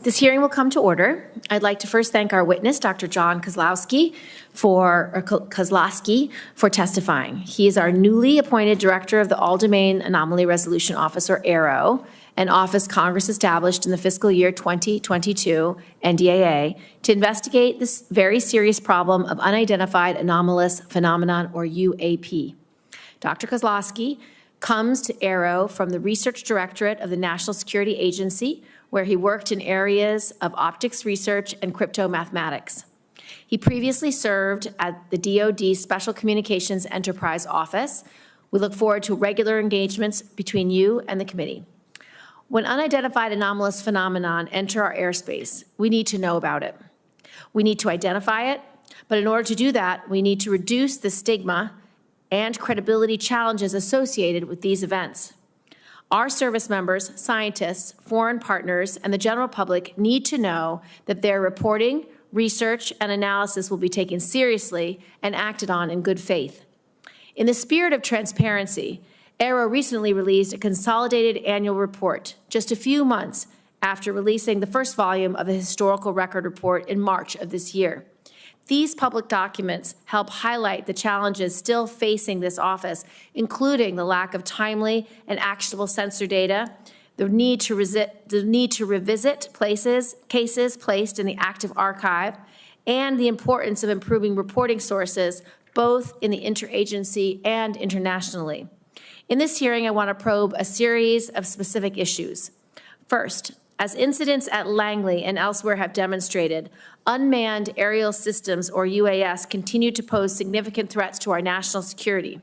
This hearing will come to order. I'd like to first thank our witness, Dr. John Kozlowski, for testifying. He is our newly appointed Director of the All-Domain Anomaly Resolution Office, or ARROW, an office Congress established in the fiscal year 2022 NDAA to investigate this very serious problem of unidentified anomalous phenomenon, or UAP. Dr. Kozlowski comes to ARROW from the Research Directorate of the National Security Agency, where he worked in areas of optics research and crypto mathematics. He previously served at the DoD Special Communications Enterprise Office. We look forward to regular engagements between you and the committee. When unidentified anomalous phenomenon enter our airspace, we need to know about it. We need to identify it, but in order to do that, we need to reduce the stigma and credibility challenges associated with these events. Our service members, scientists, foreign partners, and the general public need to know that their reporting, research, and analysis will be taken seriously and acted on in good faith. In the spirit of transparency, ARROW recently released a consolidated annual report just a few months after releasing the first volume of a historical record report in March of this year. These public documents help highlight the challenges still facing this office, including the lack of timely and actionable sensor data, the need to revisit cases placed in the active archive, and the importance of improving reporting sources, both in the interagency and internationally. In this hearing, I want to probe a series of specific issues. First, as incidents at Langley and elsewhere have demonstrated, unmanned aerial systems, or UAS, continue to pose significant threats to our national security.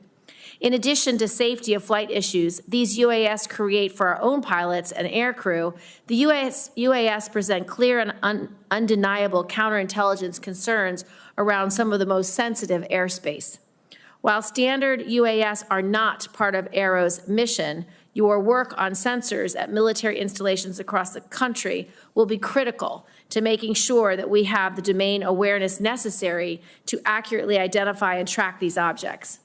In addition to safety of flight issues these UAS create for our own pilots and aircrew, the UAS present clear and undeniable counterintelligence concerns around some of the most sensitive airspace. While standard UAS are not part of ARROW's mission, your work on sensors at military installations across the country will be critical to making sure that we have the domain awareness necessary to accurately identify and track these objects.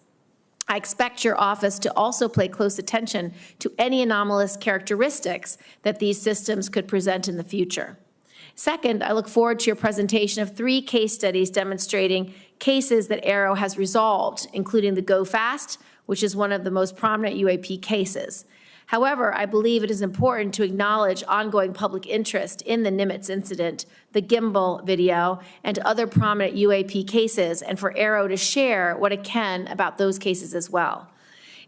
I expect your office to also pay close attention to any anomalous characteristics that these systems could present in the future. Second, I look forward to your presentation of 3 case studies demonstrating cases that ARROW has resolved, including the Go Fast, which is one of the most prominent UAP cases. However, I believe it is important to acknowledge ongoing public interest in the Nimitz incident, the gimbal video, and other prominent UAP cases, and for ARROW to share what it can about those cases as well.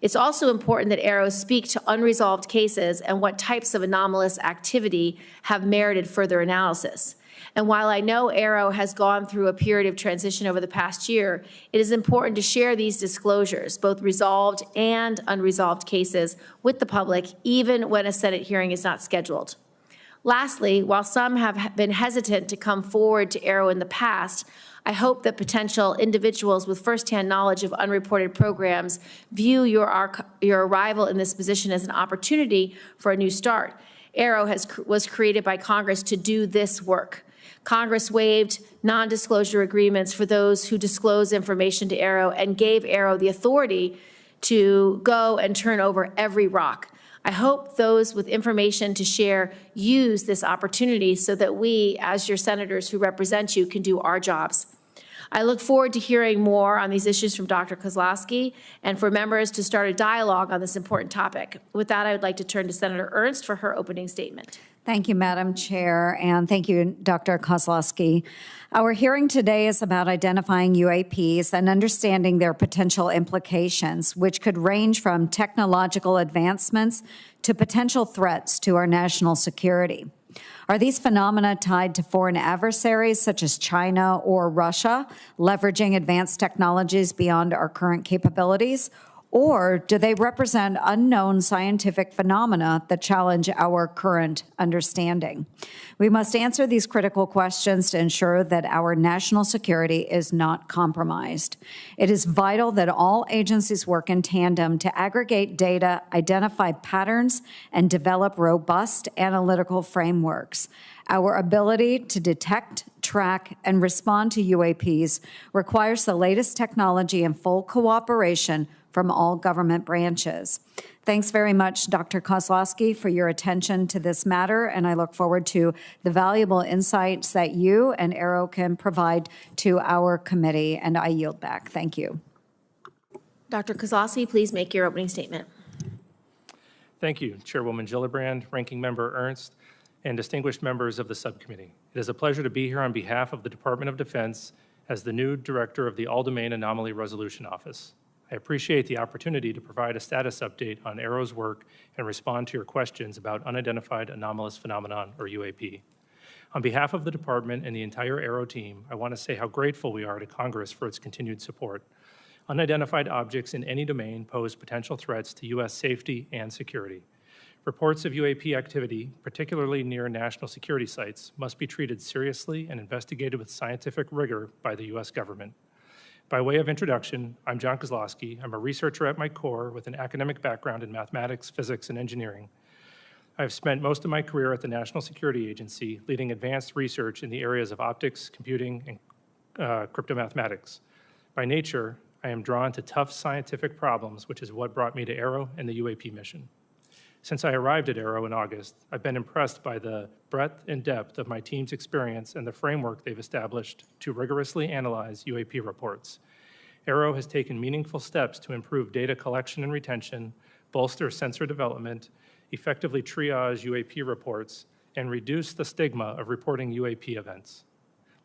It's also important that ARROW speak to unresolved cases and what types of anomalous activity have merited further analysis. And while I know ARROW has gone through a period of transition over the past year, it is important to share these disclosures, both resolved and unresolved cases, with the public, even when a Senate hearing is not scheduled. Lastly, while some have been hesitant to come forward to ARROW in the past, I hope that potential individuals with firsthand knowledge of unreported programs view your arrival in this position as an opportunity for a new start. ARROW was created by Congress to do this work. Congress waived non-disclosure agreements for those who disclose information to ARROW and gave ARROW the authority to go and turn over every rock. I hope those with information to share use this opportunity so that we, as your senators who represent you, can do our jobs. I look forward to hearing more on these issues from Dr. Kozlowski and for members to start a dialogue on this important topic. With that, I would like to turn to Senator Ernst for her opening statement. Thank you, Madam Chair, and thank you, Dr. Kozlowski. Our hearing today is about identifying UAPs and understanding their potential implications, which could range from technological advancements to potential threats to our national security. Are these phenomena tied to foreign adversaries such as China or Russia, leveraging advanced technologies beyond our current capabilities? Or do they represent unknown scientific phenomena that challenge our current understanding? We must answer these critical questions to ensure that our national security is not compromised. It is vital that all agencies work in tandem to aggregate data, identify patterns, and develop robust analytical frameworks. Our ability to detect, track, and respond to UAPs requires the latest technology and full cooperation from all government branches. Thanks very much, Dr. Kozlowski, for your attention to this matter, and I look forward to the valuable insights that you and AARO can provide to our committee, and I yield back. Thank you. Dr. Kozlowski, please make your opening statement. Thank you, Chairwoman Gillibrand, Ranking Member Ernst, and distinguished members of the subcommittee. It is a pleasure to be here on behalf of the Department of Defense as the new director of the All-Domain Anomaly Resolution Office. I appreciate the opportunity to provide a status update on AARO's work and respond to your questions about unidentified anomalous phenomenon, or UAP. On behalf of the department and the entire AARO team, I want to say how grateful we are to Congress for its continued support. Unidentified objects in any domain pose potential threats to U.S. safety and security. Reports of UAP activity, particularly near national security sites, must be treated seriously and investigated with scientific rigor by the U.S. government. By way of introduction, I'm John Kozlowski. I'm a researcher at my core with an academic background in mathematics, physics, and engineering. I've spent most of my career at the National Security Agency, leading advanced research in the areas of optics, computing, and cryptomathematics. By nature, I am drawn to tough scientific problems, which is what brought me to AARO and the UAP mission. Since I arrived at AARO in August, I've been impressed by the breadth and depth of my team's experience and the framework they've established to rigorously analyze UAP reports. AARO has taken meaningful steps to improve data collection and retention, bolster sensor development, effectively triage UAP reports, and reduce the stigma of reporting UAP events.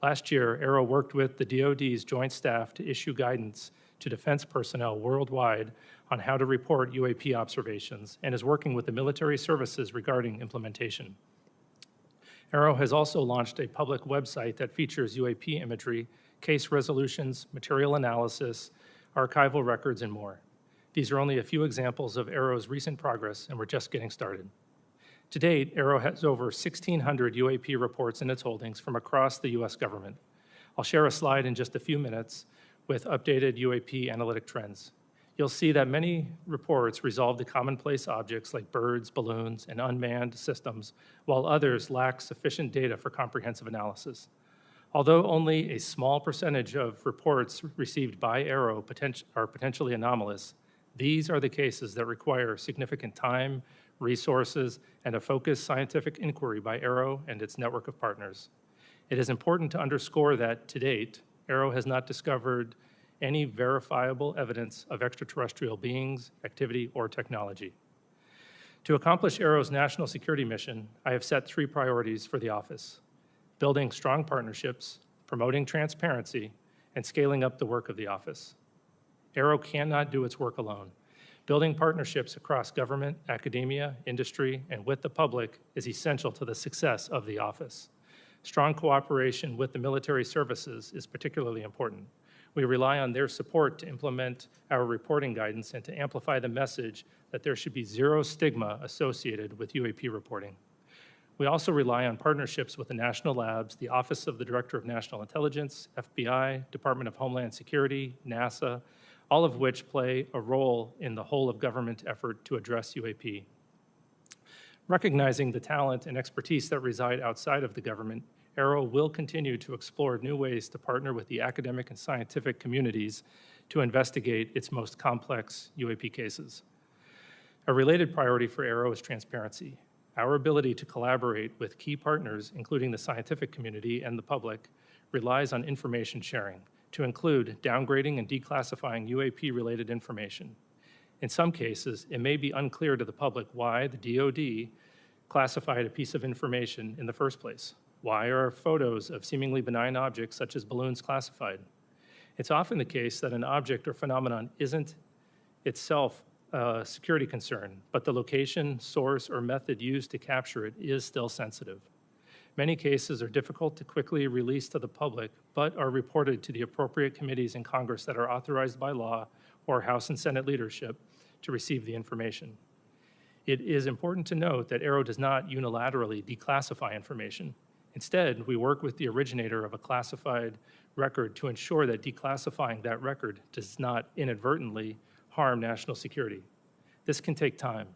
Last year, AARO worked with the DoD's Joint Staff to issue guidance to defense personnel worldwide on how to report UAP observations and is working with the military services regarding implementation. AARO has also launched a public website that features UAP imagery, case resolutions, material analysis, archival records, and more. These are only a few examples of AARO's recent progress, and we're just getting started. To date, AARO has over 1,600 UAP reports in its holdings from across the U.S. government. I'll share a slide in just a few minutes with updated UAP analytic trends. You'll see that many reports resolve the commonplace objects like birds, balloons, and unmanned systems, while others lack sufficient data for comprehensive analysis. Although only a small percentage of reports received by AARO are potentially anomalous, these are the cases that require significant time, resources, and a focused scientific inquiry by AARO and its network of partners. It is important to underscore that, to date, AARO has not discovered any verifiable evidence of extraterrestrial beings, activity, or technology. To accomplish AARO's national security mission, I have set 3 priorities for the office: building strong partnerships, promoting transparency, and scaling up the work of the office. AARO cannot do its work alone. Building partnerships across government, academia, industry, and with the public is essential to the success of the office. Strong cooperation with the military services is particularly important. We rely on their support to implement our reporting guidance and to amplify the message that there should be zero stigma associated with UAP reporting. We also rely on partnerships with the national labs, the Office of the Director of National Intelligence, FBI, Department of Homeland Security, NASA, all of which play a role in the whole of government effort to address UAP. Recognizing the talent and expertise that reside outside of the government, AARO will continue to explore new ways to partner with the academic and scientific communities to investigate its most complex UAP cases. A related priority for AARO is transparency. Our ability to collaborate with key partners, including the scientific community and the public, relies on information sharing, to include downgrading and declassifying UAP-related information. In some cases, it may be unclear to the public why the DoD classified a piece of information in the first place. Why are photos of seemingly benign objects such as balloons classified? It's often the case that an object or phenomenon isn't itself a security concern, but the location, source, or method used to capture it is still sensitive. Many cases are difficult to quickly release to the public, but are reported to the appropriate committees in Congress that are authorized by law or House and Senate leadership to receive the information. It is important to note that AARO does not unilaterally declassify information. Instead, we work with the originator of a classified record to ensure that declassifying that record does not inadvertently harm national security. This can take time.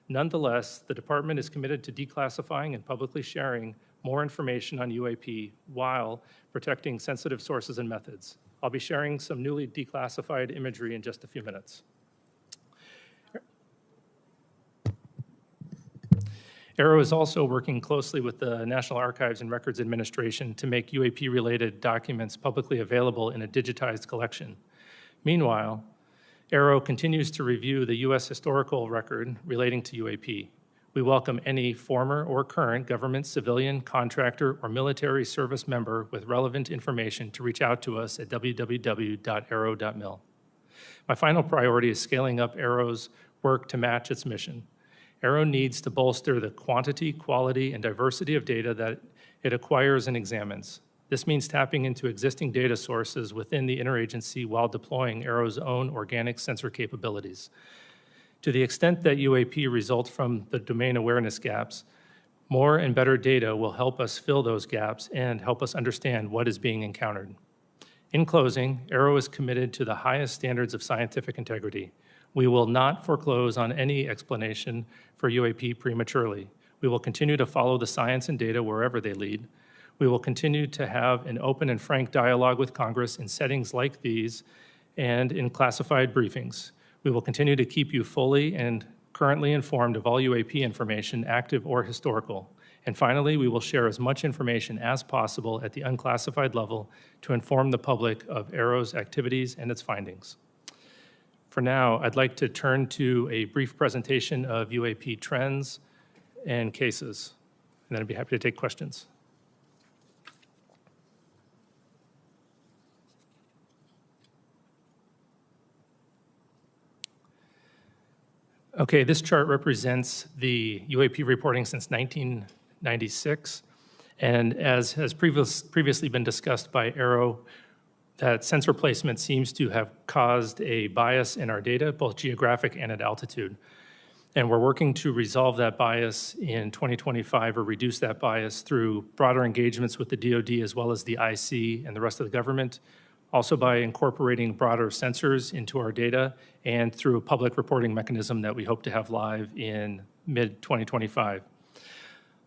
Nonetheless, the department is committed to declassifying and publicly sharing more information on UAP while protecting sensitive sources and methods. I'll be sharing some newly declassified imagery in just a few minutes. Arrow is also working closely with the National Archives and Records Administration to make UAP-related documents publicly available in a digitized collection. Meanwhile, Arrow continues to review the U.S. historical record relating to UAP. We welcome any former or current government, civilian, contractor, or military service member with relevant information to reach out to us at www.arrow.mil. My final priority is scaling up Arrow's work to match its mission. Arrow needs to bolster the quantity, quality, and diversity of data that it acquires and examines. This means tapping into existing data sources within the interagency while deploying Arrow's own organic sensor capabilities. To the extent that UAP results from the domain awareness gaps, more and better data will help us fill those gaps and help us understand what is being encountered. In closing, Arrow is committed to the highest standards of scientific integrity. We will not foreclose on any explanation for UAP prematurely. We will continue to follow the science and data wherever they lead. We will continue to have an open and frank dialogue with Congress in settings like these and in classified briefings. We will continue to keep you fully and currently informed of all UAP information, active or historical. And finally, we will share as much information as possible at the unclassified level to inform the public of Arrow's activities and its findings. For now, I'd like to turn to a brief presentation of UAP trends and cases, and then I'd be happy to take questions. Okay, this chart represents the UAP reporting since 1996, and as has previously been discussed by Arrow, that sensor placement seems to have caused a bias in our data, both geographic and at altitude. And we're working to resolve that bias in 2025 or reduce that bias through broader engagements with the DoD as well as the IC and the rest of the government, also by incorporating broader sensors into our data and through a public reporting mechanism that we hope to have live in mid-2025.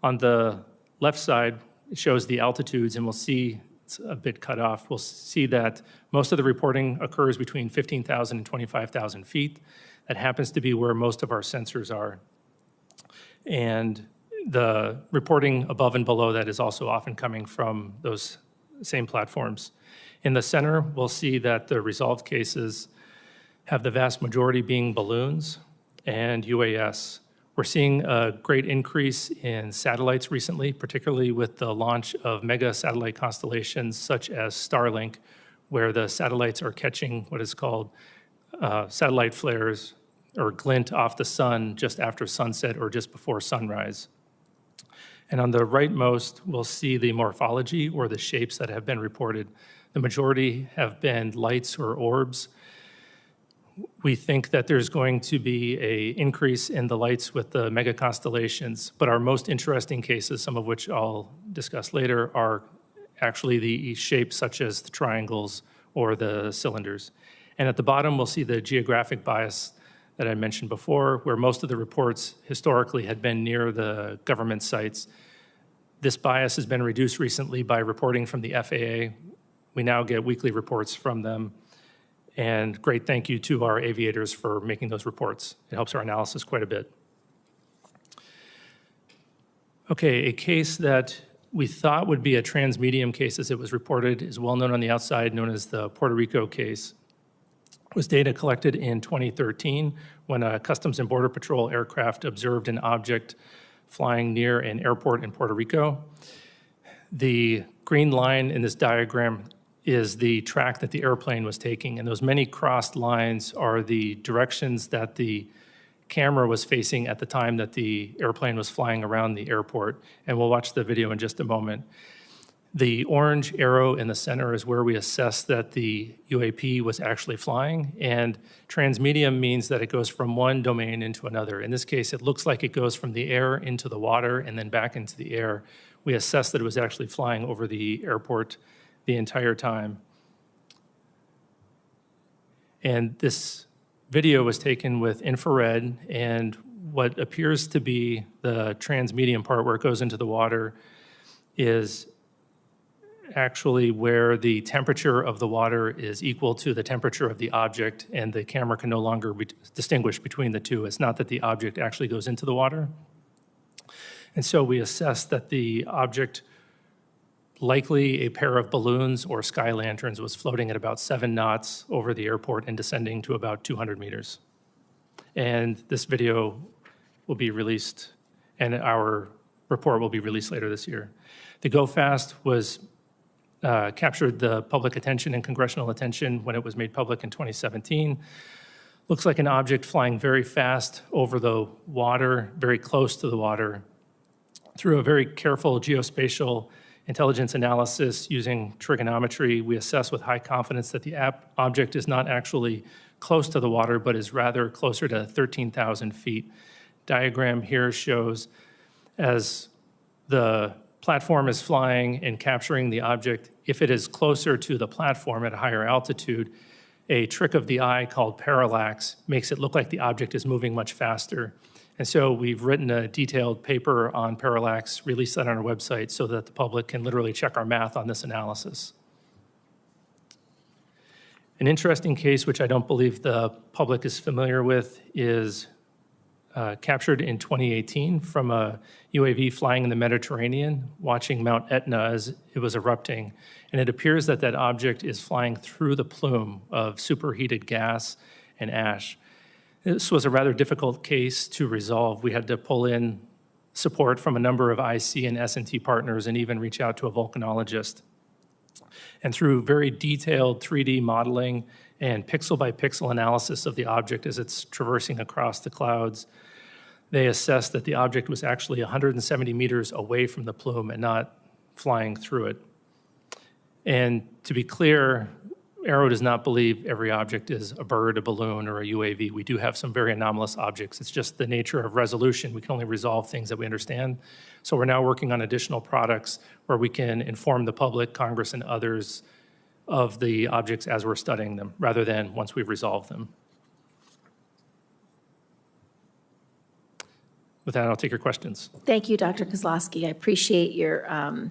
On the left side, it shows the altitudes, and we'll see it's a bit cut off. We'll see that most of the reporting occurs between 15,000 and 25,000 feet. That happens to be where most of our sensors are. And the reporting above and below that is also often coming from those same platforms. In the center, we'll see that the resolved cases have the vast majority being balloons and UAS. We're seeing a great increase in satellites recently, particularly with the launch of mega satellite constellations such as Starlink, where the satellites are catching what is called satellite flares or glint off the sun just after sunset or just before sunrise. And on the rightmost, we'll see the morphology or the shapes that have been reported. The majority have been lights or orbs. We think that there's going to be an increase in the lights with the mega constellations, but our most interesting cases, some of which I'll discuss later, are actually the shapes such as the triangles or the cylinders. And at the bottom, we'll see the geographic bias that I mentioned before, where most of the reports historically had been near the government sites. This bias has been reduced recently by reporting from the FAA. We now get weekly reports from them. And great thank you to our aviators for making those reports. It helps our analysis quite a bit. Okay, a case that we thought would be a transmedium case as it was reported is well known on the outside, known as the Puerto Rico case. It was data collected in 2013 when a Customs and Border Patrol aircraft observed an object flying near an airport in Puerto Rico. The green line in this diagram is the track that the airplane was taking, and those many crossed lines are the directions that the camera was facing at the time that the airplane was flying around the airport, and we'll watch the video in just a moment. The orange arrow in the center is where we assess that the UAP was actually flying, and transmedium means that it goes from one domain into another. In this case, it looks like it goes from the air into the water and then back into the air. We assess that it was actually flying over the airport the entire time. And this video was taken with infrared, and what appears to be the transmedium part where it goes into the water is actually where the temperature of the water is equal to the temperature of the object, and the camera can no longer distinguish between the two. It's not that the object actually goes into the water. And so we assessed that the object, likely a pair of balloons or sky lanterns, was floating at about 7 knots over the airport and descending to about 200 meters. And this video will be released, and our report will be released later this year. The Go Fast was captured the public attention and congressional attention when it was made public in 2017. Looks like an object flying very fast over the water, very close to the water. Through a very careful geospatial intelligence analysis using trigonometry, we assess with high confidence that the object is not actually close to the water, but is rather closer to 13,000 feet. Diagram here shows as the platform is flying and capturing the object, if it is closer to the platform at a higher altitude, a trick of the eye called parallax makes it look like the object is moving much faster. And so we've written a detailed paper on parallax, released that on our website so that the public can literally check our math on this analysis. An interesting case, which I don't believe the public is familiar with, is captured in 2018 from a UAV flying in the Mediterranean, watching Mount Etna as it was erupting. And it appears that that object is flying through the plume of superheated gas and ash. This was a rather difficult case to resolve. We had to pull in support from a number of IC and S&T partners and even reach out to a volcanologist. And through very detailed 3D modeling and pixel-by-pixel analysis of the object as it's traversing across the clouds, they assessed that the object was actually 170 meters away from the plume and not flying through it. And to be clear, Aero does not believe every object is a bird, a balloon, or a UAV. We do have some very anomalous objects. It's just the nature of resolution. We can only resolve things that we understand. So we're now working on additional products where we can inform the public, Congress, and others of the objects as we're studying them, rather than once we've resolved them. With that, I'll take your questions. Thank you, Dr. Kozlowski. I appreciate your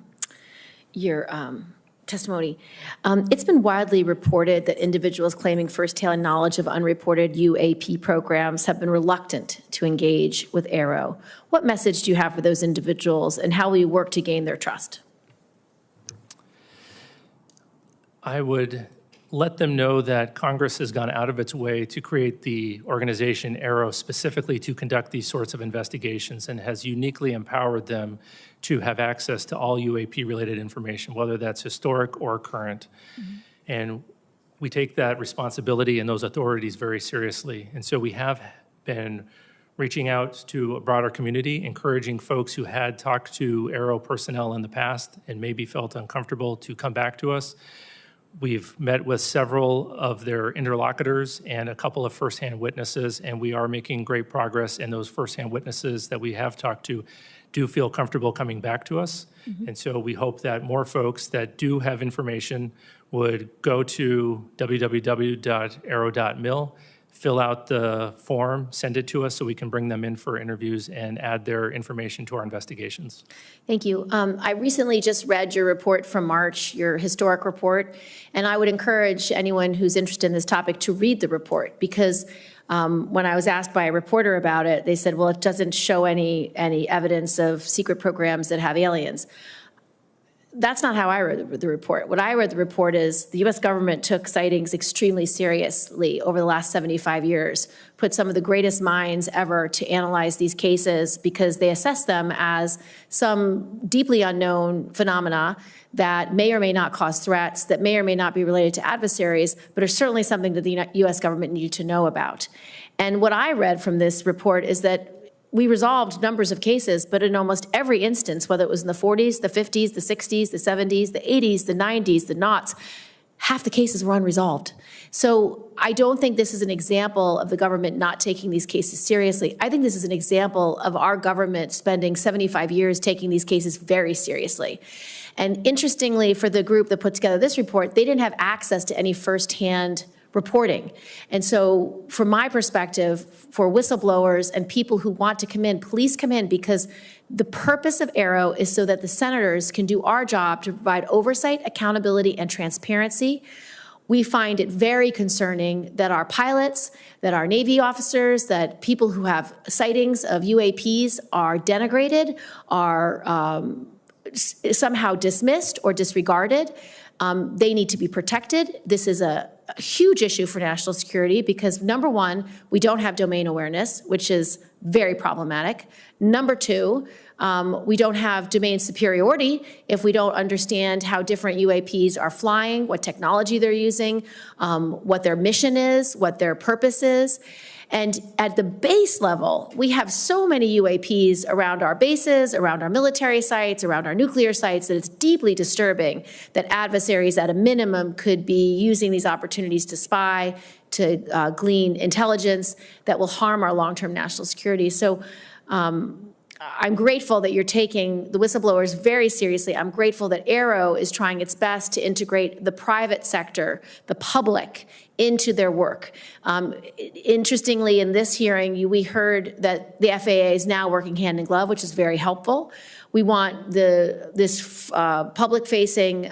testimony. It's been widely reported that individuals claiming firsthand knowledge of unreported UAP programs have been reluctant to engage with Aero. What message do you have for those individuals, and how will you work to gain their trust? I would let them know that Congress has gone out of its way to create the organization Aero specifically to conduct these sorts of investigations and has uniquely empowered them to have access to all UAP-related information, whether that's historic or current. Mm-hmm. And we take that responsibility and those authorities very seriously. And so we have been reaching out to a broader community, encouraging folks who had talked to Aero personnel in the past and maybe felt uncomfortable to come back to us. We've met with several of their interlocutors and a couple of firsthand witnesses, and we are making great progress, and those firsthand witnesses that we have talked to do feel comfortable coming back to us. Mm-hmm. And so we hope that more folks that do have information would go to www.aero.mil, fill out the form, send it to us so we can bring them in for interviews and add their information to our investigations. Thank you. I recently just read your report from March, your historic report, and I would encourage anyone who's interested in this topic to read the report, because when I was asked by a reporter about it, they said, well, it doesn't show any evidence of secret programs that have aliens. That's not how I read the report. What I read the report is the U.S. government took sightings extremely seriously over the last 75 years, put some of the greatest minds ever to analyze these cases because they assess them as some deeply unknown phenomena that may or may not cause threats, that may or may not be related to adversaries, but are certainly something that the U.S. government needed to know about. And what I read from this report is that we resolved numbers of cases, but in almost every instance, whether it was in the 40s, the 50s, the 60s, the 70s, the 80s, the 90s, the noughts, half the cases were unresolved. So I don't think this is an example of the government not taking these cases seriously. I think this is an example of our government spending 75 years taking these cases very seriously. And interestingly, for the group that put together this report, they didn't have access to any firsthand reporting. And so from my perspective, for whistleblowers and people who want to come in, please come in, because the purpose of Aero is so that the senators can do our job to provide oversight, accountability, and transparency We find it very concerning that our pilots, that our Navy officers, that people who have sightings of UAPs are denigrated, are somehow dismissed or disregarded. They need to be protected. This is a huge issue for national security because, number one, we don't have domain awareness, which is very problematic. Number two, we don't have domain superiority if we don't understand how different UAPs are flying, what technology they're using, what their mission is, what their purpose is. And at the base level, we have so many UAPs around our bases, around our military sites, around our nuclear sites, that it's deeply disturbing that adversaries at a minimum could be using these opportunities to spy, to glean intelligence that will harm our long-term national security. So I'm grateful that you're taking the whistleblowers very seriously. I'm grateful that Aero is trying its best to integrate the private sector, the public, into their work. Interestingly, in this hearing, we heard that the FAA is now working hand in glove, which is very helpful. We want this public-facing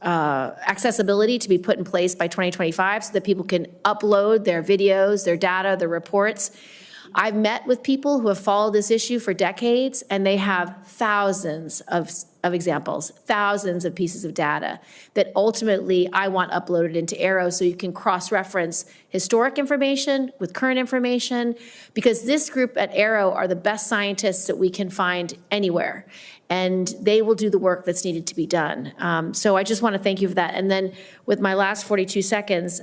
accessibility to be put in place by 2025 so that people can upload their videos, their data, their reports. I've met with people who have followed this issue for decades, and they have thousands of examples, thousands of pieces of data that ultimately I want uploaded into Aero so you can cross-reference historic information with current information, because this group at Aero are the best scientists that we can find anywhere, and they will do the work that's needed to be done. So I just want to thank you for that. And then with my last 42 seconds,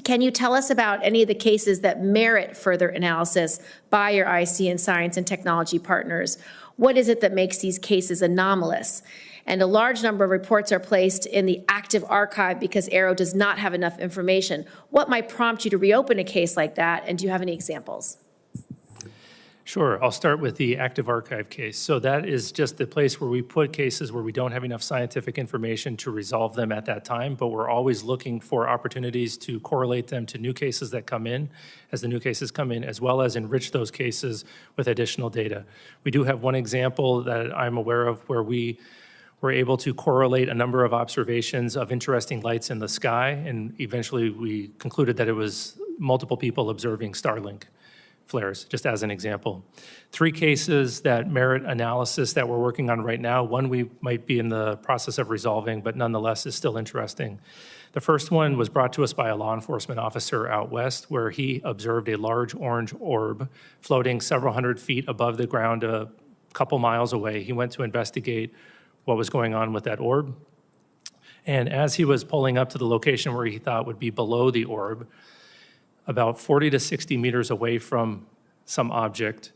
can you tell us about any of the cases that merit further analysis by your IC and science and technology partners? What is it that makes these cases anomalous? And a large number of reports are placed in the active archive because Aero does not have enough information. What might prompt you to reopen a case like that, and do you have any examples? Sure. I'll start with the active archive case. So that is just the place where we put cases where we don't have enough scientific information to resolve them at that time, but we're always looking for opportunities to correlate them to new cases that come in as the new cases come in, as well as enrich those cases with additional data. We do have one example that I'm aware of where we were able to correlate a number of observations of interesting lights in the sky, and eventually we concluded that it was multiple people observing Starlink flares, just as an example. 3 cases that merit analysis that we're working on right now. One we might be in the process of resolving, but nonetheless is still interesting. The first one was brought to us by a law enforcement officer out west, where he observed a large orange orb floating several hundred feet above the ground a couple miles away. He went to investigate what was going on with that orb. And as he was pulling up to the location where he thought would be below the orb, about 40 to 60 meters away from some object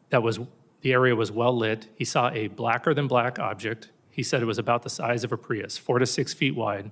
the area was well lit, he saw a blacker than black object. He said it was about the size of a Prius, 4 to 6 feet wide.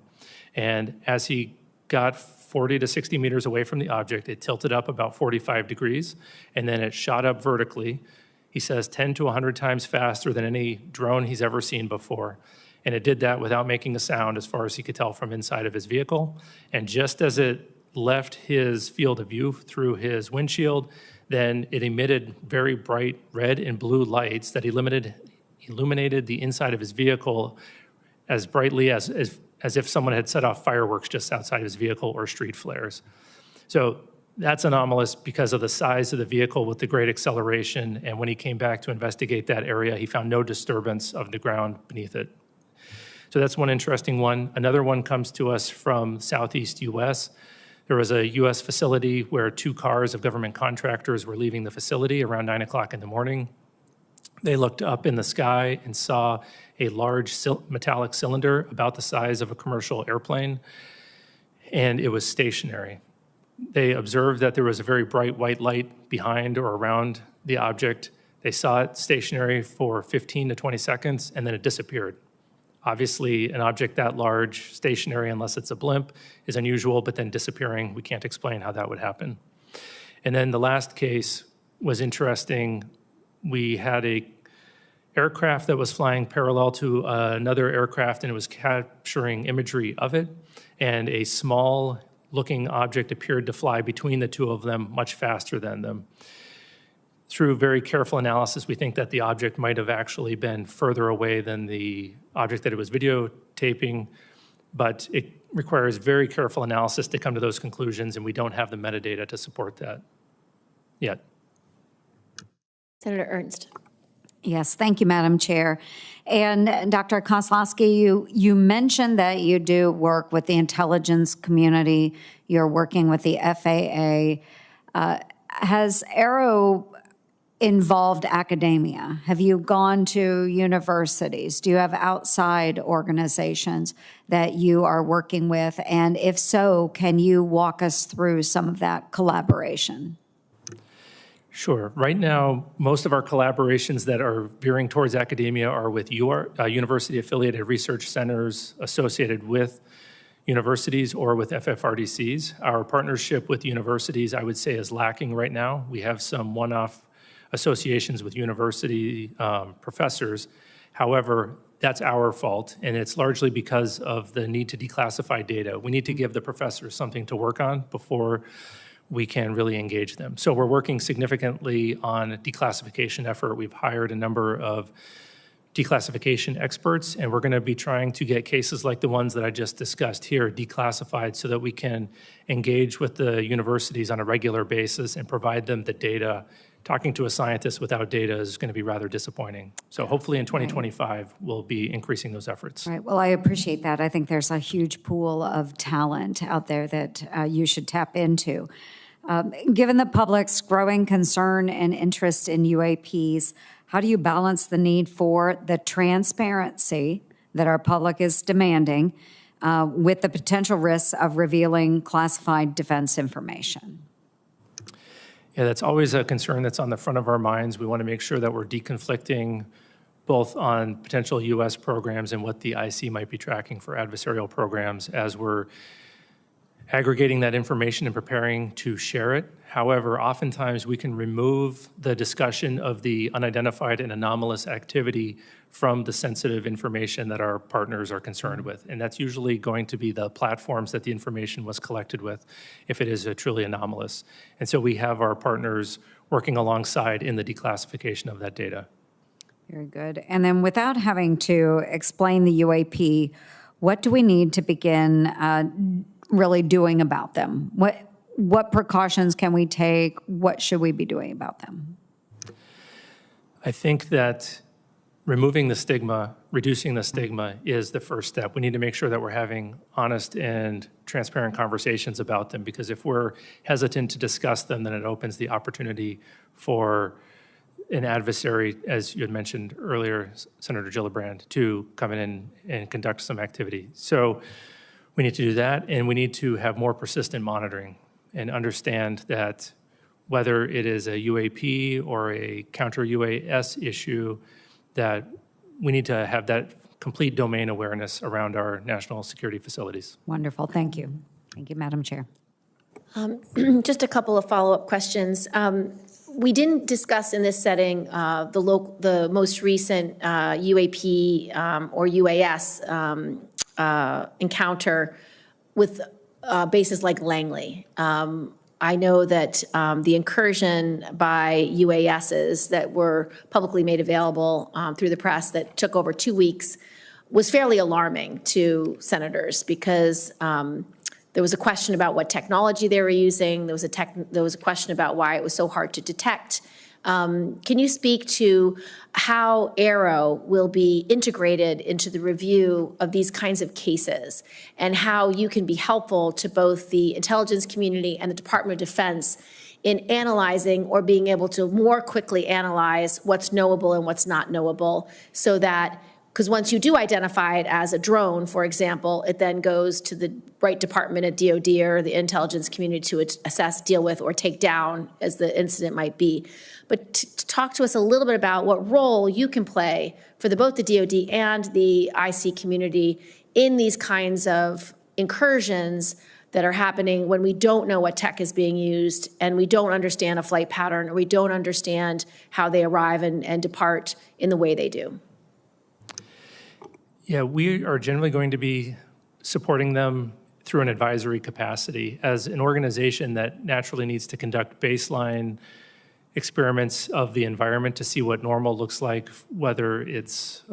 And as he got 40 to 60 meters away from the object, it tilted up about 45 degrees, and then it shot up vertically. He says 10 to 100 times faster than any drone he's ever seen before. And it did that without making a sound, as far as he could tell from inside of his vehicle. And just as it left his field of view through his windshield, then it emitted very bright red and blue lights that illuminated the inside of his vehicle as brightly as if someone had set off fireworks just outside his vehicle or street flares. So that's anomalous because of the size of the vehicle with the great acceleration, and when he came back to investigate that area, he found no disturbance of the ground beneath it. So that's one interesting one. Another one comes to us from Southeast US. There was a U.S. facility where 2 cars of government contractors were leaving the facility around 9 o'clock in the morning. They looked up in the sky and saw a large metallic cylinder about the size of a commercial airplane, and it was stationary. They observed that there was a very bright white light behind or around the object. They saw it stationary for 15 to 20 seconds, and then it disappeared. Obviously, an object that large, stationary, unless it's a blimp, is unusual, but then disappearing, we can't explain how that would happen. And then the last case was interesting. We had a aircraft that was flying parallel to another aircraft, and it was capturing imagery of it, and a small-looking object appeared to fly between the 2 of them much faster than them. Through very careful analysis, we think that the object might have actually been further away than the object that it was videotaping. but it requires very careful analysis to come to those conclusions, and we don't have the metadata to support that yet. Senator Ernst. Yes, thank you, Madam Chair. And Dr. Kozlowski, you mentioned that you do work with the intelligence community. You're working with the FAA. Has Aero involved academia? Have you gone to universities? Do you have outside organizations that you are working with? And if so, can you walk us through some of that collaboration? Sure. Right now, most of our collaborations that are veering towards academia are with university-affiliated research centers associated with universities or with FFRDCs. Our partnership with universities, I would say, is lacking right now. We have some one-off associations with university professors. However, that's our fault, and it's largely because of the need to declassify data. We need to give the professors something to work on before we can really engage them. So we're working significantly on a declassification effort. We've hired a number of declassification experts, and we're going to be trying to get cases like the ones that I just discussed here declassified so that we can engage with the universities on a regular basis and provide them the data. Talking to a scientist without data is going to be rather disappointing. So hopefully in 2025, we'll be increasing those efforts. Right. Well, I appreciate that. I think there's a huge pool of talent out there that you should tap into. Given the public's growing concern and interest in UAPs, how do you balance the need for the transparency that our public is demanding with the potential risks of revealing classified defense information? Yeah, that's always a concern that's on the front of our minds. We want to make sure that we're deconflicting both on potential U.S. programs and what the IC might be tracking for adversarial programs as we're aggregating that information and preparing to share it. However, oftentimes we can remove the discussion of the unidentified and anomalous activity from the sensitive information that our partners are concerned with. And that's usually going to be the platforms that the information was collected with if it is truly anomalous. And so we have our partners working alongside in the declassification of that data. Very good. And then without having to explain the UAP, what do we need to begin really doing about them? What precautions can we take? What should we be doing about them? I think that removing the stigma, reducing the stigma is the first step. We need to make sure that we're having honest and transparent conversations about them, because if we're hesitant to discuss them, then it opens the opportunity for an adversary, as you had mentioned earlier, Senator Gillibrand, to come in and conduct some activity. So we need to do that, and we need to have more persistent monitoring and understand that whether it is a UAP or a counter-UAS issue, that we need to have that complete domain awareness around our national security facilities. Wonderful. Thank you. Thank you, Madam Chair. Just a couple of follow-up questions. We didn't discuss in this setting the most recent UAP or UAS encounter with bases like Langley. I know that the incursion by UASs that were publicly made available through the press that took over 2 weeks was fairly alarming to senators because there was a question about what technology they were using. There was a question about why it was so hard to detect. Can you speak to how Aero will be integrated into the review of these kinds of cases and how you can be helpful to both the intelligence community and the Department of Defense in analyzing or being able to more quickly analyze what's knowable and what's not knowable, so that, because once you do identify it as a drone, for example, it then goes to the right department at DOD or the intelligence community to assess, deal with, or take down as the incident might be. But to talk to us a little bit about what role you can play for both the DOD and the IC community in these kinds of incursions that are happening when we don't know what tech is being used and we don't understand a flight pattern or we don't understand how they arrive and depart in the way they do. Yeah, we are generally going to be supporting them through an advisory capacity as an organization that naturally needs to conduct baseline experiments of the environment to see what normal looks like, whether it's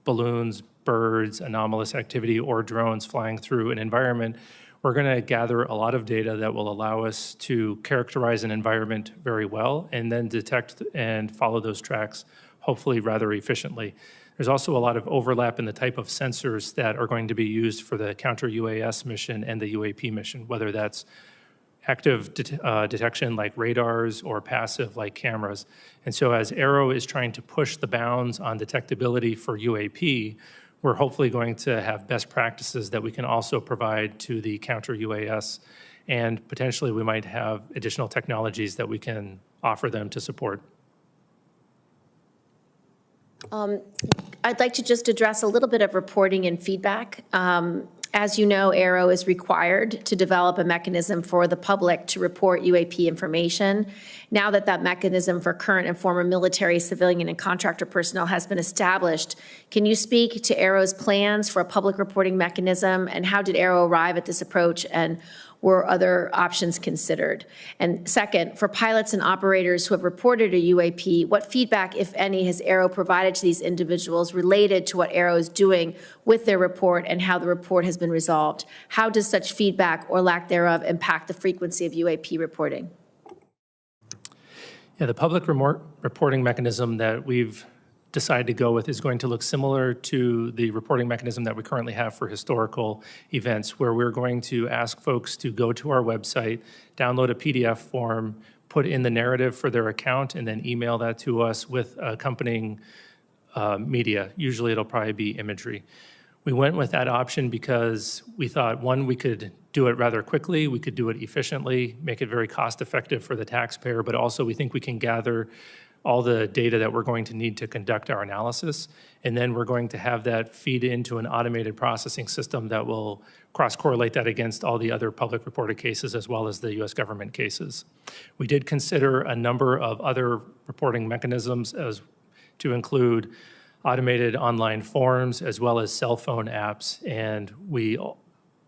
balloons, birds, anomalous activity, or drones flying through an environment, we're going to gather a lot of data that will allow us to characterize an environment very well and then detect and follow those tracks, hopefully rather efficiently. There's also a lot of overlap in the type of sensors that are going to be used for the counter-UAS mission and the UAP mission, whether that's active detection like radars or passive like cameras. And so as Aero is trying to push the bounds on detectability for UAP, we're hopefully going to have best practices that we can also provide to the counter-UAS, and potentially we might have additional technologies that we can offer them to support. I'd like to just address a little bit of reporting and feedback. As you know, Aero is required to develop a mechanism for the public to report UAP information. Now that that mechanism for current and former military, civilian, and contractor personnel has been established, can you speak to Aero's plans for a public reporting mechanism, and how did Aero arrive at this approach, and were other options considered? And second, for pilots and operators who have reported a UAP, what feedback, if any, has Aero provided to these individuals related to what Aero is doing with their report and how the report has been resolved? How does such feedback or lack thereof impact the frequency of UAP reporting? Yeah, the public reporting mechanism that we've decide to go with is going to look similar to the reporting mechanism that we currently have for historical events, where we're going to ask folks to go to our website, download a PDF form, put in the narrative for their account, and then email that to us with accompanying media. Usually it'll probably be imagery. We went with that option because we thought, one, we could do it rather quickly, we could do it efficiently, make it very cost-effective for the taxpayer, but also we think we can gather all the data that we're going to need to conduct our analysis, and then we're going to have that feed into an automated processing system that will cross-correlate that against all the other public reported cases as well as the U.S. government cases. We did consider a number of other reporting mechanisms as to include automated online forms as well as cell phone apps, and we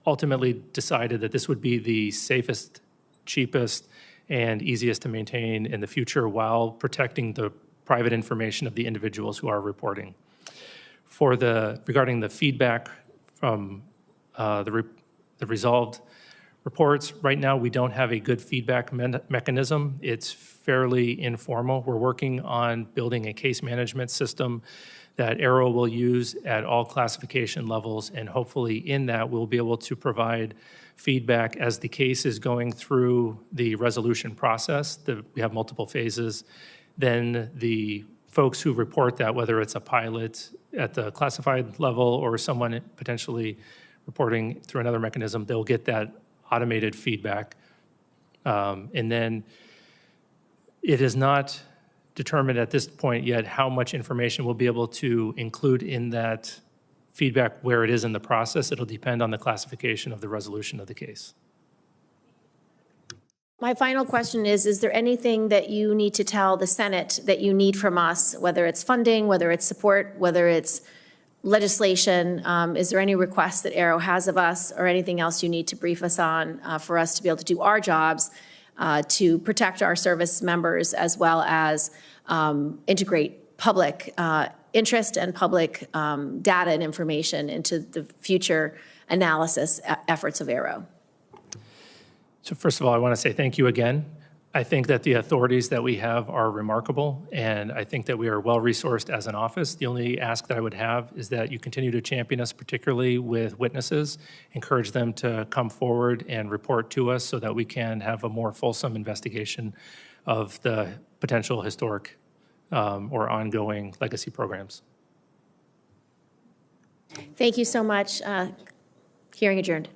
ultimately decided that this would be the safest, cheapest, and easiest to maintain in the future while protecting the private information of the individuals who are reporting. Regarding the feedback from the resolved reports, right now we don't have a good feedback mechanism. It's fairly informal. We're working on building a case management system that Aero will use at all classification levels, and hopefully in that we'll be able to provide feedback as the case is going through the resolution process. We have multiple phases. Then the folks who report that, whether it's a pilot at the classified level or someone potentially reporting through another mechanism, they'll get that automated feedback. And then it is not determined at this point yet how much information we'll be able to include in that feedback where it is in the process. It'll depend on the classification of the resolution of the case. My final question is there anything that you need to tell the Senate that you need from us, whether it's funding, whether it's support, whether it's legislation? Is there any requests that Aero has of us or anything else you need to brief us on for us to be able to do our jobs to protect our service members as well as integrate public interest and public data and information into the future analysis efforts of Aero? So first of all, I want to say thank you again. I think that the authorities that we have are remarkable, and I think that we are well-resourced as an office. The only ask that I would have is that you continue to champion us, particularly with witnesses, encourage them to come forward and report to us so that we can have a more fulsome investigation of the potential historic or ongoing legacy programs. Thank you so much. Hearing adjourned.